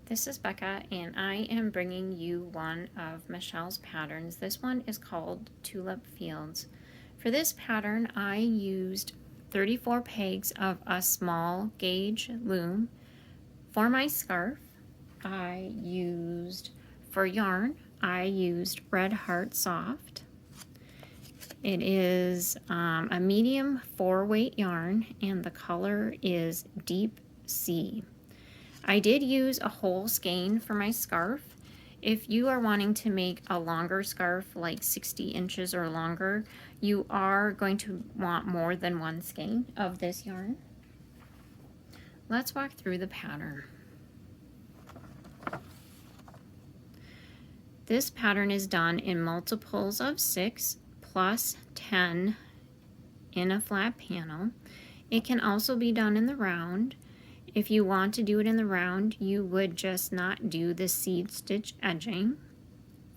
This is Becca, and I am bringing you one of Michelle's patterns. This one is called Tulip Fields. For this pattern, I used 34 pegs of a small gauge loom. For my scarf, for yarn, I used Red Heart Soft. It is a medium 4-weight yarn, and the color is Deep Sea. I did use a whole skein for my scarf. If you are wanting to make a longer scarf, like 60 inches or longer, you are going to want more than one skein of this yarn. Let's walk through the pattern. This pattern is done in multiples of 6 plus 10 in a flat panel. It can also be done in the round. If you want to do it in the round, you would just not do the seed stitch edging.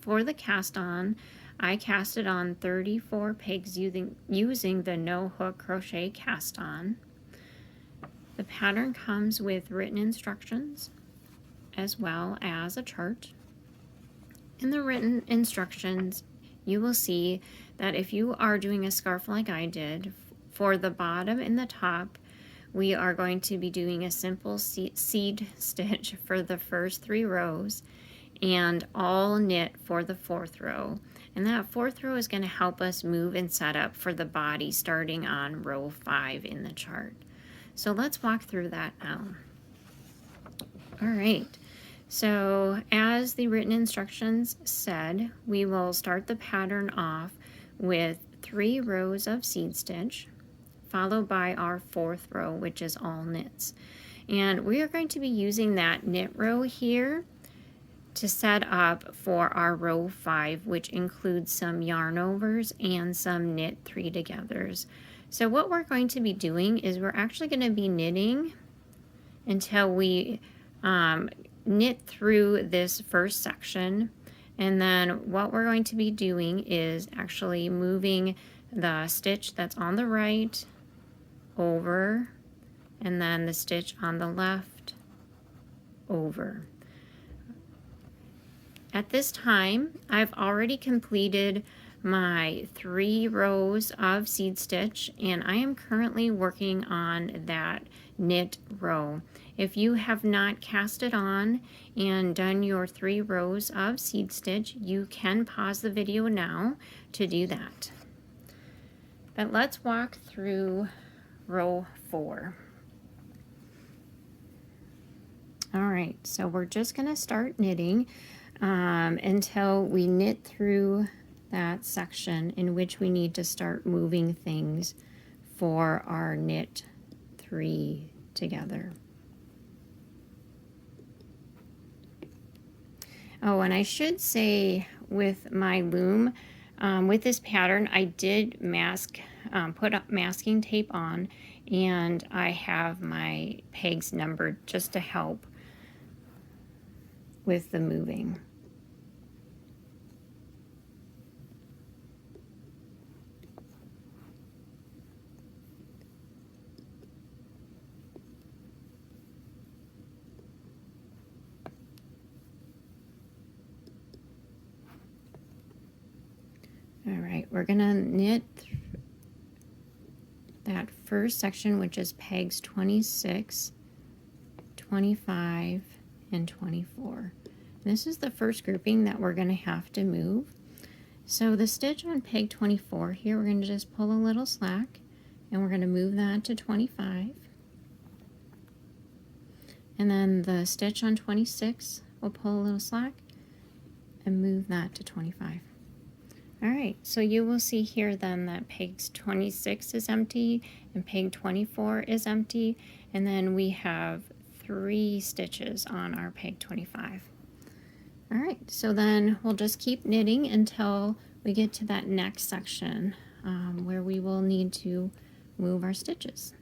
For the cast on, I cast it on 34 pegs using the no hook crochet cast on. The pattern comes with written instructions as well as a chart. In the written instructions, you will see that if you are doing a scarf like I did, for the bottom and the top, we are going to be doing a simple seed stitch for the first 3 rows and all knit for the 4th row. And that 4th row is going to help us move and set up for the body starting on row 5 in the chart. So let's walk through that now. All right. So as the written instructions said, we will start the pattern off with 3 rows of seed stitch, followed by our 4th row, which is all knits. And we are going to be using that knit row here to set up for our row 5, which includes some yarn overs and some knit 3 togethers. So what we're going to be doing is we're actually going to be knitting until we knit through this first section, and then what we're going to be doing is actually moving the stitch that's on the right over, and then the stitch on the left over. At this time, I've already completed my 3 rows of seed stitch, and I am currently working on that knit row. If you have not cast it on and done your 3 rows of seed stitch, you can pause the video now to do that. But let's walk through row 4. All right, so we're just going to start knitting until we knit through that section in which we need to start moving things for our knit 3 together. Oh, and I should say with my loom, with this pattern, I did put up masking tape on, and I have my pegs numbered just to help with the moving. All right, we're gonna knit that first section, which is pegs 26, 25, and 24. This is the first grouping that we're gonna have to move. So the stitch on peg 24 here, we're gonna just pull a little slack, and we're gonna move that to 25. And then the stitch on 26, we'll pull a little slack and move that to 25. All right, so you will see here then that peg 26 is empty and peg 24 is empty, and then we have 3 stitches on our peg 25. All right, so then we'll just keep knitting until we get to that next section where we will need to move our stitches.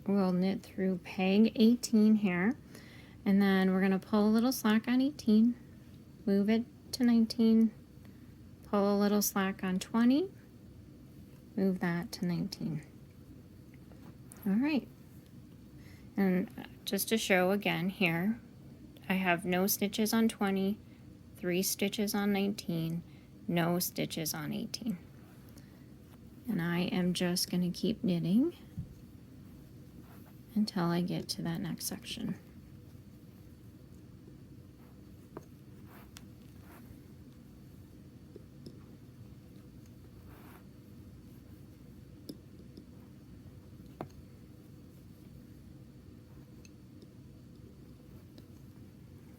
We'll knit through peg 18 here, And then we're going to pull a little slack on 18, move it to 19, pull a little slack on 20, move that to 19. All right. And just to show again here, I have no stitches on 20, 3 stitches on 19, no stitches on 18. And I am just going to keep knitting until I get to that next section.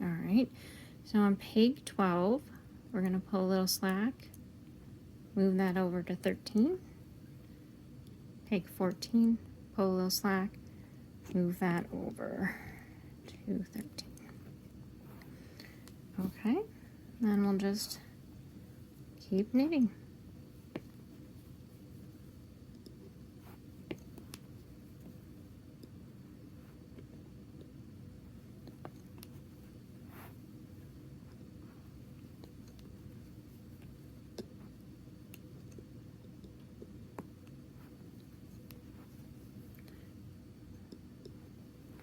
All right, so on peg 12, we're going to pull a little slack, move that over to 13, peg 14, pull a little slack, move that over to 13. Okay, then we'll just keep knitting.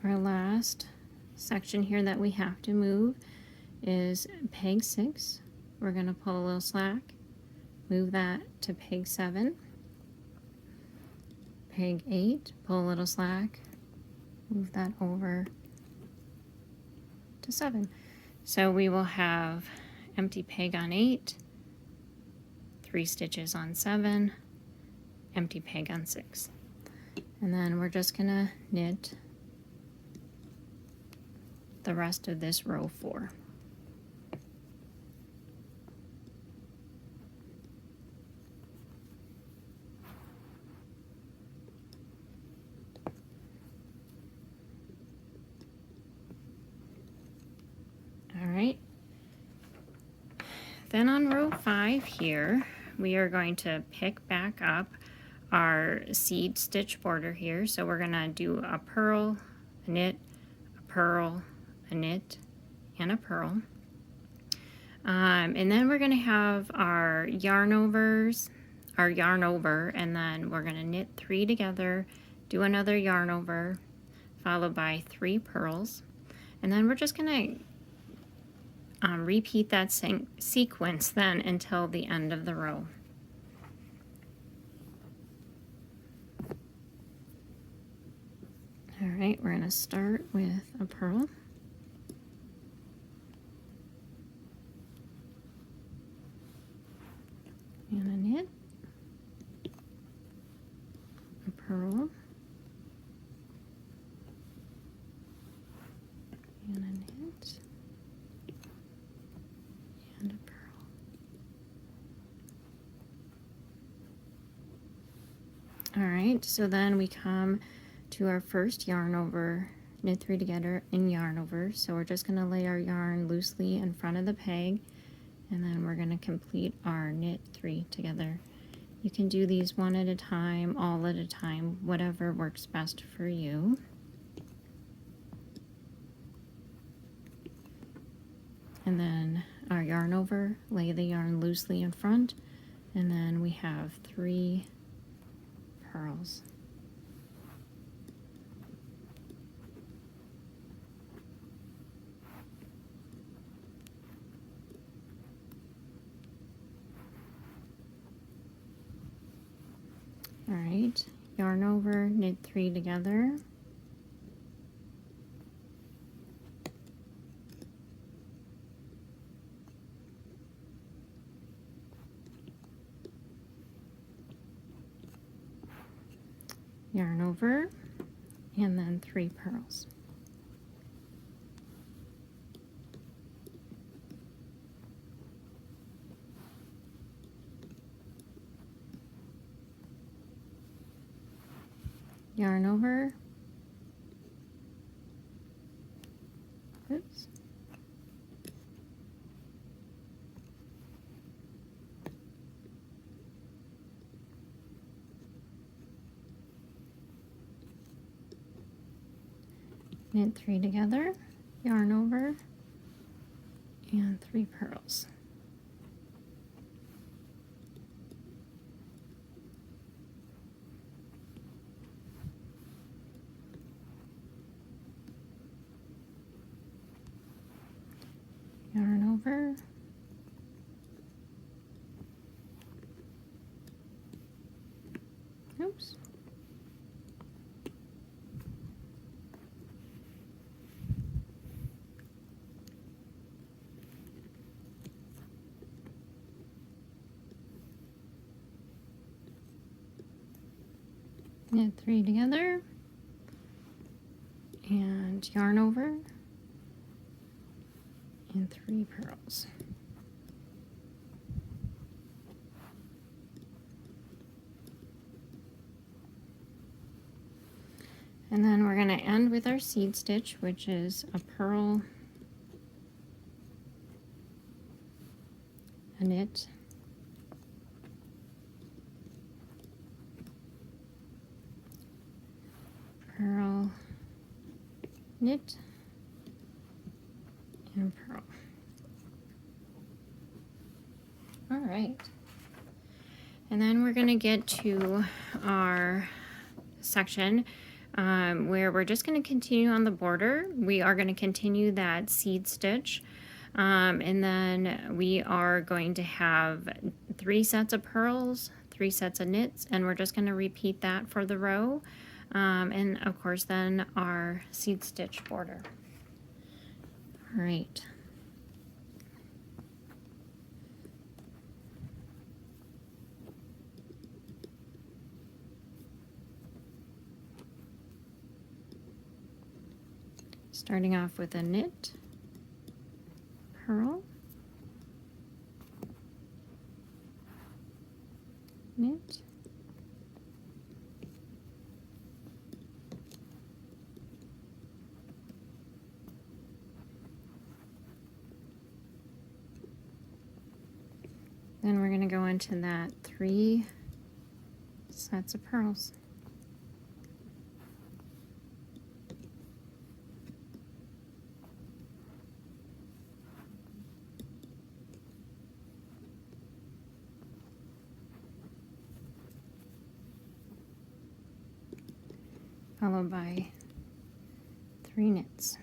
Our last section here that we have to move is peg 6. We're going to pull a little slack, move that to peg 7, peg 8, pull a little slack, move that over to 7. So we will have empty peg on 8, 3 stitches on 7, empty peg on 6. And then we're just going to knit the rest of this row 4. All right. Then on row 5 here, we are going to pick back up our seed stitch border here. So we're going to do a purl, a knit, a purl, a knit, and a purl. And then we're going to have our yarn over, and then we're going to knit 3 together, do another yarn over, followed by 3 purls. And then we're just going to repeat that sequence then until the end of the row. All right, we're going to start with a purl. And a knit, a purl, and a knit, and a purl. All right, so then we come to our first yarn over, knit 3 together and yarn over. So we're just going to lay our yarn loosely in front of the peg, and then we're going to complete our knit 3 together. You can do these one at a time, all at a time, whatever works best for you. And then our yarn over, lay the yarn loosely in front, and then we have 3 purls. All right, yarn over, knit 3 together. Yarn over, and then 3 purls. Yarn over, oops, knit 3 together, yarn over, and 3 pearls. Yarn over, oops, knit 3 together, and yarn over, and 3 pearls. And then we're going to end with our seed stitch, which is a purl, a knit, purl, knit, and purl. All right. And then we're going to get to our section where we're just going to continue on the border. We are going to continue that seed stitch, and then we are going to have 3 sets of pearls, 3 sets of knits, and we're just going to repeat that for the row, and of course then our seed stitch border. All right. Starting off with a knit, purl, knit, then we're going to go into that 3 sets of pearls. Followed by 3 knits.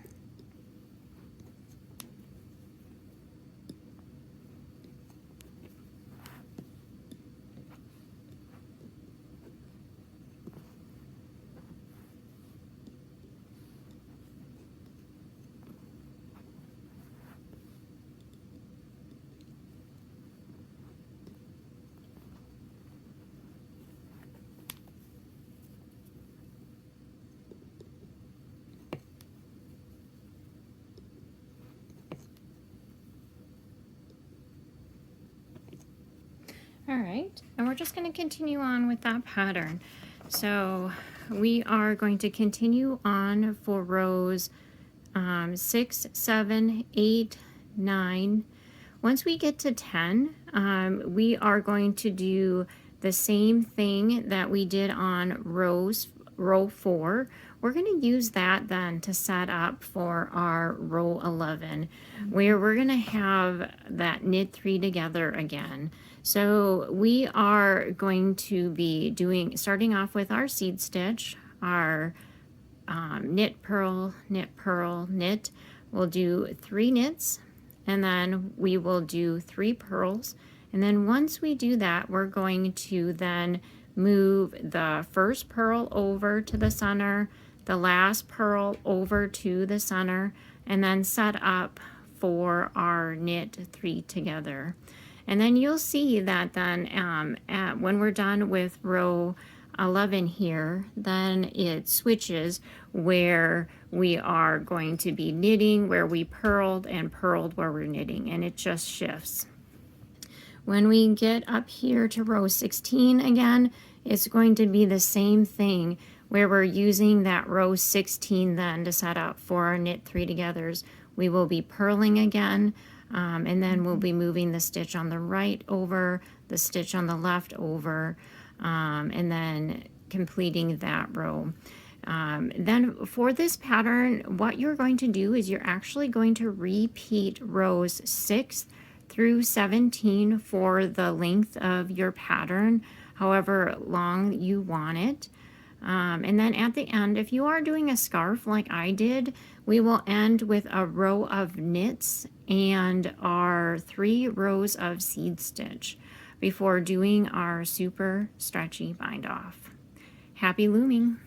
All right, and we're just going to continue on with that pattern. So we are going to continue on for rows 6, 7, 8, 9. Once we get to 10, we are going to do the same thing that we did on row 4. We're going to use that then to set up for our row 11, where we're going to have that knit 3 together again. So we are going to be starting off with our seed stitch, our knit, purl, knit, purl, knit. We'll do 3 knits, and then we will do 3 pearls. And then once we do that, we're going to then move the first pearl over to the center, the last pearl over to the center, and then set up for our knit 3 together. And then you'll see that then when we're done with row 11 here, then it switches where we are going to be knitting where we purled and purled where we're knitting, and it just shifts. When we get up here to row 16 again, it's going to be the same thing where we're using that row 16 then to set up for our knit 3 togethers. We will be purling again, and then we'll be moving the stitch on the right over, the stitch on the left over, and then completing that row. Then for this pattern, what you're going to do is you're actually going to repeat rows 6 through 17 for the length of your pattern, however long you want it. And then at the end, if you are doing a scarf like I did, we will end with a row of knits and our 3 rows of seed stitch before doing our super stretchy bind off. Happy looming!